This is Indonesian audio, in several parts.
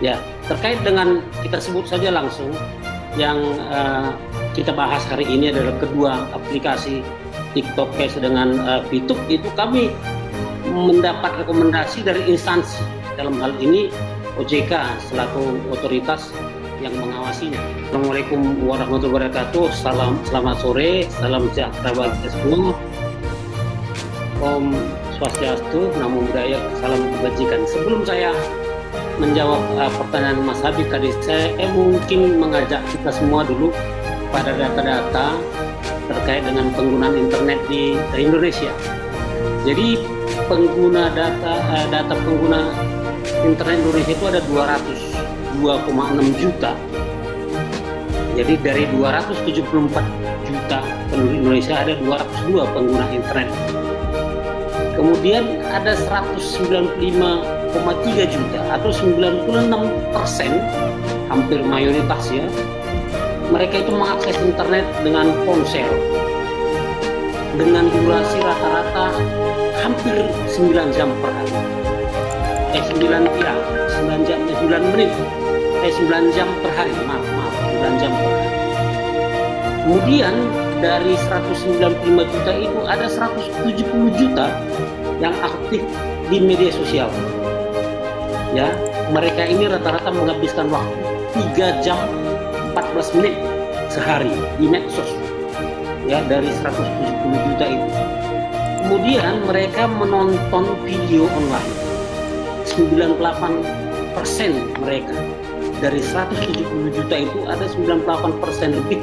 Ya, terkait dengan kita sebut saja langsung yang kita bahas hari ini adalah kedua aplikasi TikTok Cash dengan VTube. Itu kami mendapat rekomendasi dari instansi, dalam hal ini OJK selaku otoritas yang mengawasinya. Assalamualaikum warahmatullahi wabarakatuh. Selamat sore, salam sejahtera bagi kita semua. Om Swastiastu, Namo Buddhaya, salam kebajikan. Sebelum saya menjawab pertanyaan Mas Habib tadi, saya mungkin mengajak kita semua dulu pada data-data terkait dengan penggunaan internet di Indonesia. Jadi pengguna data pengguna internet Indonesia itu ada 202,6 juta. Jadi dari 274 juta penduduk Indonesia ada 202 pengguna internet. Kemudian ada 195,3 juta atau 96%, hampir mayoritas ya, mereka itu mengakses internet dengan ponsel dengan durasi rata-rata hampir 9 jam per hari. 9 jam per hari, maaf 9 jam per hari. Kemudian dari 195 juta itu ada 170 juta yang aktif di media sosial. Ya, mereka ini rata-rata menghabiskan waktu 3 jam 14 menit sehari di medsos. Ya, dari 170 juta itu. Kemudian mereka menonton video online. 98% mereka dari 170 juta itu ada 98% lebih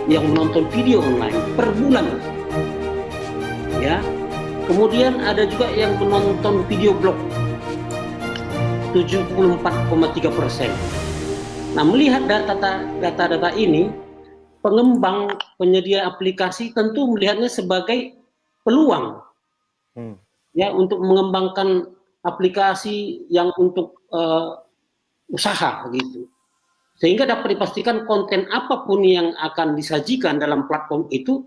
yang menonton video online per bulan. Ya. Kemudian ada juga yang menonton video blog, 74,3%. Nah, melihat data-data ini, pengembang penyedia aplikasi tentu melihatnya sebagai peluang ya untuk mengembangkan aplikasi yang untuk usaha gitu. Sehingga dapat dipastikan konten apapun yang akan disajikan dalam platform itu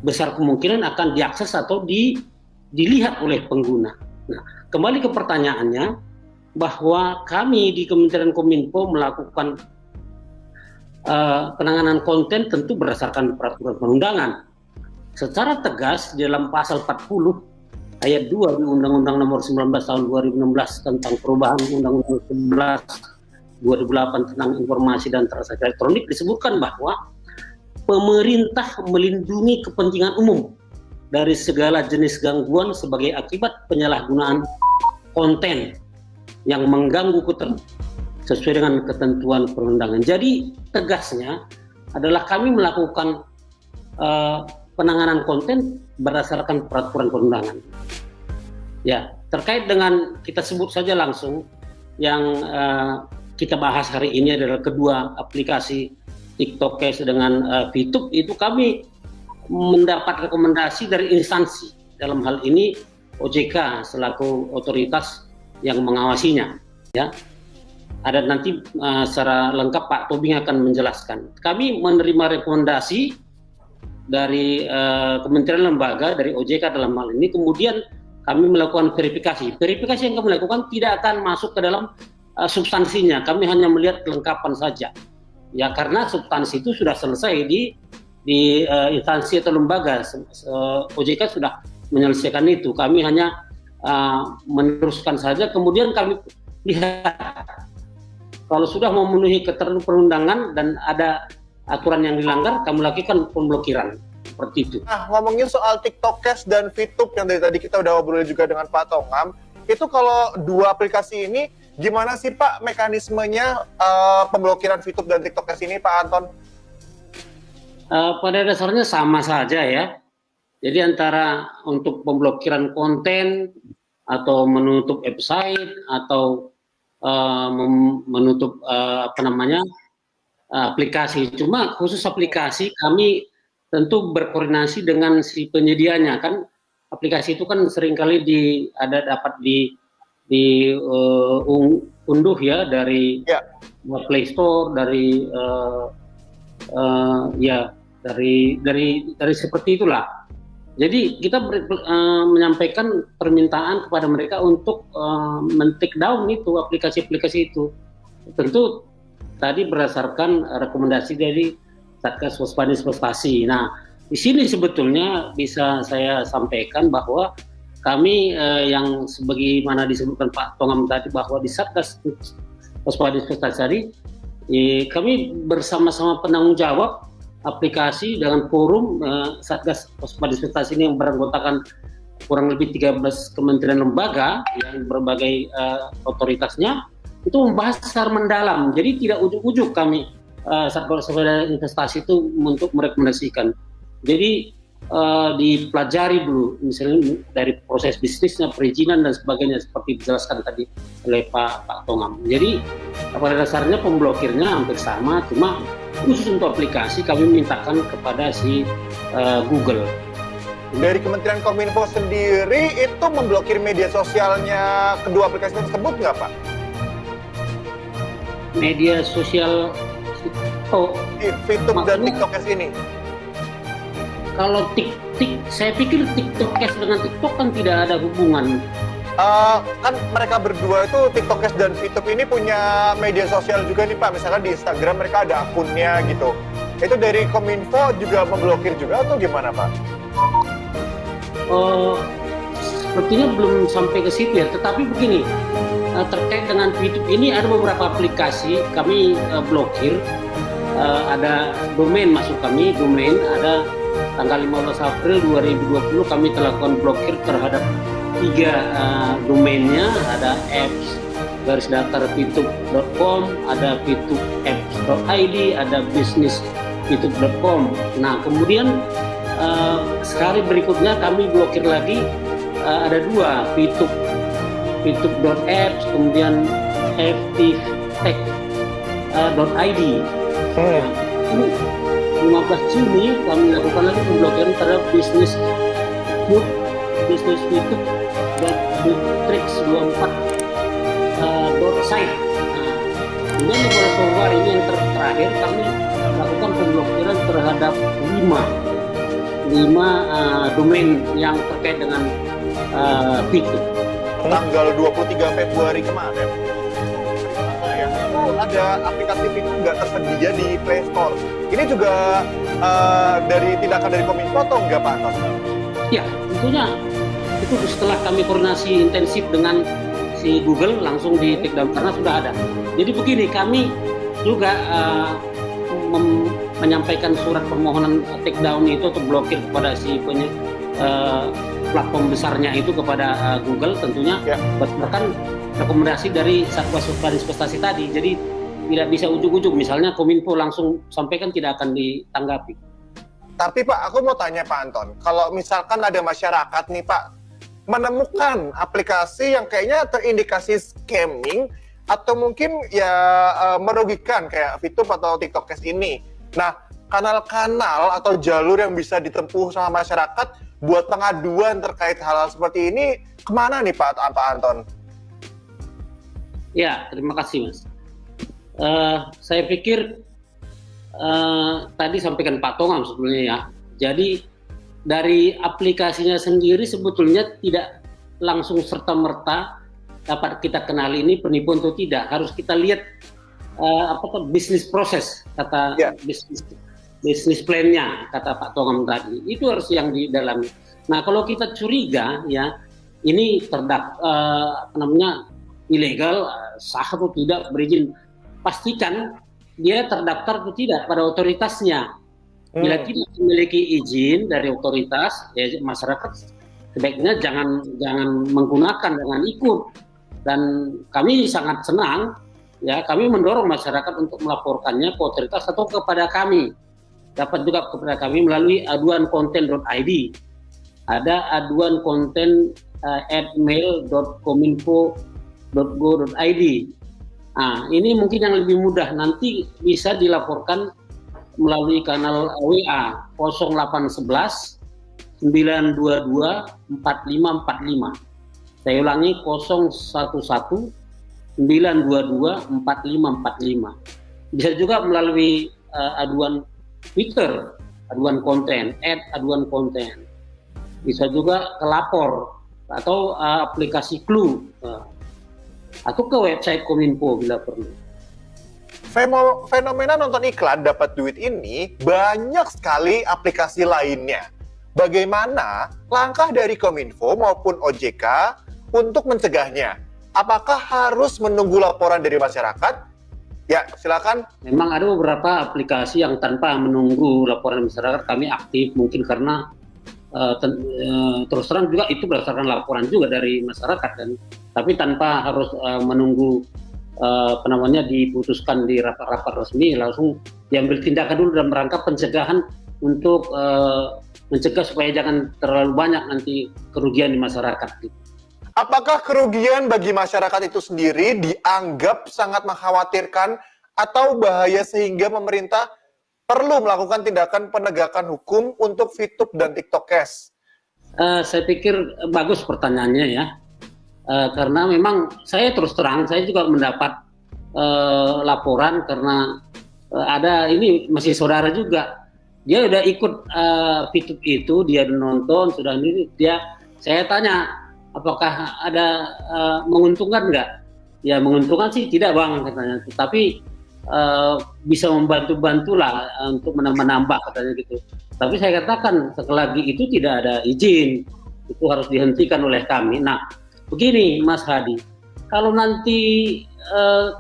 besar kemungkinan akan diakses atau dilihat oleh pengguna. Nah, kembali ke pertanyaannya, bahwa kami di Kementerian Kominfo melakukan penanganan konten tentu berdasarkan peraturan perundangan. Secara tegas dalam pasal 40 ayat 2 di Undang-Undang Nomor 19 Tahun 2016 tentang perubahan Undang-Undang 11 2008 tentang informasi dan transaksi elektronik disebutkan bahwa pemerintah melindungi kepentingan umum dari segala jenis gangguan sebagai akibat penyalahgunaan konten yang mengganggu sesuai dengan ketentuan perundangan. Jadi tegasnya adalah kami melakukan penanganan konten berdasarkan peraturan perundangan. Ya, terkait dengan kita sebut saja langsung yang kita bahas hari ini adalah kedua aplikasi TikTok Cash dengan VTube. Itu kami mendapat rekomendasi dari instansi, dalam hal ini OJK selaku otoritas yang mengawasinya. Ya, ada nanti secara lengkap Pak Tobing akan menjelaskan. Kami menerima rekomendasi dari kementerian lembaga, dari OJK dalam hal ini, kemudian kami melakukan verifikasi. Verifikasi yang kami lakukan tidak akan masuk ke dalam substansinya, kami hanya melihat kelengkapan saja. Ya, karena substansi itu sudah selesai di instansi atau lembaga. OJK sudah menyelesaikan itu. Kami hanya meneruskan saja. Kemudian kami lihat kalau sudah memenuhi ketentuan perundangan dan ada aturan yang dilanggar, kami lakukan pemblokiran seperti itu. Nah, ngomongin soal TikTok Cash dan VTube yang dari tadi kita udah ngobrol juga dengan Pak Tongam, itu kalau dua aplikasi ini gimana sih Pak mekanismenya pemblokiran VTube dan TikTok Cash ini, Pak Anton? Pada dasarnya sama saja ya. Jadi antara untuk pemblokiran konten atau menutup website atau menutup aplikasi. Cuma khusus aplikasi kami tentu berkoordinasi dengan si penyedianya, kan aplikasi itu kan seringkali dapat diunduh ya dari Play Store, dari dari seperti itulah. Jadi kita menyampaikan permintaan kepada mereka untuk men-take down itu aplikasi-aplikasi itu. tentu tadi berdasarkan rekomendasi dari Satgas Waspada Investasi. Nah, di sini sebetulnya bisa saya sampaikan bahwa kami yang sebagaimana disebutkan Pak Tongam tadi, bahwa di Satgas Waspada Investasi tadi, kami bersama-sama penanggung jawab aplikasi dengan forum Satgas Waspada Investasi ini yang beranggotakan kurang lebih 13 kementerian lembaga yang berbagai otoritasnya, itu membahas secara mendalam. Jadi tidak ujuk-ujuk kami Satgas Waspada Investasi itu untuk merekomendasikan. Jadi dipelajari dulu, misalnya dari proses bisnisnya, perizinan dan sebagainya seperti dijelaskan tadi oleh Pak Tongam. Jadi pada dasarnya pemblokirnya hampir sama, cuma khusus untuk aplikasi kami mintakan kepada si Google. Dari Kementerian Kominfo sendiri itu memblokir media sosialnya kedua aplikasi tersebut nggak, Pak? Media sosial VTube dan TikTokers ini. Kalau saya pikir TikTokers dengan TikTok kan tidak ada hubungan. Kan mereka berdua itu, TikTokers dan VTube ini punya media sosial juga nih Pak. Misalkan di Instagram mereka ada akunnya gitu. Itu dari Kominfo juga memblokir juga atau gimana Pak? Sepertinya belum sampai ke situ ya. Tetapi begini, terkait dengan VTube ini ada beberapa aplikasi kami blokir. Ada domain masuk kami, domain ada tanggal 15 April 2020 kami telah lakukan blokir terhadap 3 domainnya, ada apps_VTube.com, ada VTubeapps.id, ada business_VTube.com. Nah, kemudian sekali berikutnya kami blokir lagi, ada 2, VTube.apps, kemudian ftech.id. Ini 15 Juni kami lakukan lagi pemblokiran terhadap business.tricks24.site. Kemudian di bulan Februari ini yang terakhir kami lakukan pemblokiran terhadap 5 domain yang terkait dengan VTube. Tanggal 23 Februari kemarin ada aplikasi VTube nggak tersedia di Play Store. Ini juga dari tindakan dari Kominfo atau enggak Pak Anton? Ya, tentunya itu setelah kami koordinasi intensif dengan si Google langsung di take down karena sudah ada. Jadi begini, kami juga menyampaikan surat permohonan take down itu atau blokir kepada si platform besarnya itu kepada Google tentunya berdasarkan rekomendasi dari Satgas Waspada Investasi tadi. Jadi tidak bisa ujuk-ujuk, misalnya Kominfo langsung sampaikan tidak akan ditanggapi. Tapi Pak, aku mau tanya Pak Anton, kalau misalkan ada masyarakat nih Pak, menemukan aplikasi yang kayaknya terindikasi scamming atau mungkin ya merugikan kayak VTube atau TikTokers ini. Nah, kanal-kanal atau jalur yang bisa ditempuh sama masyarakat buat pengaduan terkait hal-hal seperti ini kemana nih Pak Anton? Ya, terima kasih Mas. Saya pikir tadi sampaikan Pak Tongam sebetulnya ya. Jadi dari aplikasinya sendiri sebetulnya tidak langsung serta-merta dapat kita kenali ini penipuan atau tidak. Harus kita lihat bisnis proses, kata bisnis plan-nya, kata Pak Tongam tadi. Itu harus yang di dalam. Nah, kalau kita curiga ya ini ilegal, sah atau tidak, berizin, pastikan dia terdaftar atau tidak pada otoritasnya. Bila tidak memiliki izin dari otoritas, ya masyarakat sebaiknya jangan menggunakan, jangan ikut. Dan kami sangat senang, ya kami mendorong masyarakat untuk melaporkannya ke otoritas atau kepada kami. Dapat juga kepada kami melalui aduankonten.id. Ada aduan konten @mail.kominfo.go.id. Nah, ini mungkin yang lebih mudah, nanti bisa dilaporkan melalui kanal WA 0811 922 4545. Saya ulangi 011 922 4545. Bisa juga melalui aduan Twitter, aduan konten, @aduankonten. Bisa juga ke lapor atau aplikasi Clue atau ke website Kominfo bila perlu. Fenomena nonton iklan dapat duit ini banyak sekali aplikasi lainnya. Bagaimana langkah dari Kominfo maupun OJK untuk mencegahnya? Apakah harus menunggu laporan dari masyarakat? Ya, silakan. Memang ada beberapa aplikasi yang tanpa menunggu laporan masyarakat kami aktif, mungkin karena terus terang juga itu berdasarkan laporan juga dari masyarakat, dan tapi tanpa harus menunggu diputuskan di rapat-rapat resmi, langsung diambil tindakan dulu dalam rangka pencegahan untuk mencegah supaya jangan terlalu banyak nanti kerugian di masyarakat. Apakah kerugian bagi masyarakat itu sendiri dianggap sangat mengkhawatirkan atau bahaya sehingga pemerintah perlu melakukan tindakan penegakan hukum untuk VTube dan TikTok Cash? Saya pikir bagus pertanyaannya ya. Karena memang saya terus terang, saya juga mendapat laporan karena ada ini masih saudara juga, dia udah ikut VTube itu, dia nonton sudah ini, saya tanya apakah ada menguntungkan nggak? Ya menguntungkan sih tidak bang katanya, tapi bisa membantu lah untuk menambah katanya gitu. Tapi saya katakan sekali lagi itu tidak ada izin, itu harus dihentikan oleh kami. Nah begini Mas Hadi, kalau nanti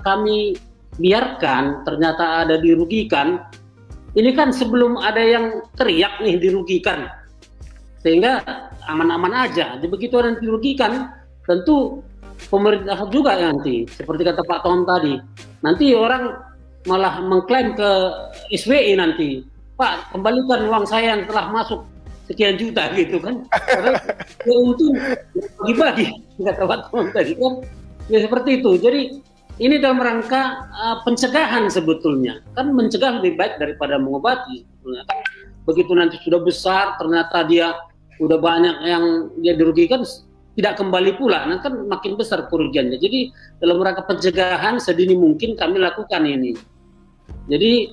kami biarkan ternyata ada dirugikan, ini kan sebelum ada yang teriak nih dirugikan, sehingga aman-aman aja. Jadi begitu ada yang dirugikan, tentu pemerintah juga nanti, seperti kata Pak Tom tadi, nanti orang malah mengklaim ke SBY nanti, Pak kembalikan uang saya yang telah masuk sekian juta gitu kan, karena ya untung bagi-bagi kata Pak Tom tadi kan, ya seperti itu. Jadi ini dalam rangka pencegahan sebetulnya, kan mencegah lebih baik daripada mengobati sebetulnya kan. Begitu nanti sudah besar ternyata dia udah banyak yang dia dirugikan, tidak kembali pula, nah kan makin besar kerugiannya. Jadi dalam rangka pencegahan sedini mungkin kami lakukan ini. Jadi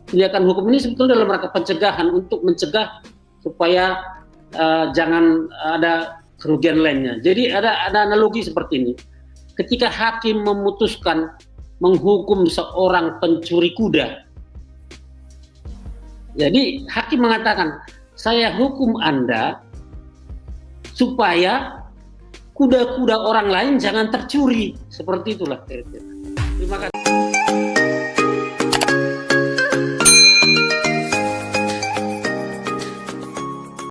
tindakan hukum ini sebetulnya dalam rangka pencegahan, untuk mencegah supaya jangan ada kerugian lainnya. Jadi ada analogi seperti ini. Ketika hakim memutuskan menghukum seorang pencuri kuda, jadi hakim mengatakan, saya hukum Anda supaya kuda-kuda orang lain jangan tercuri. Seperti itulah. Terima kasih.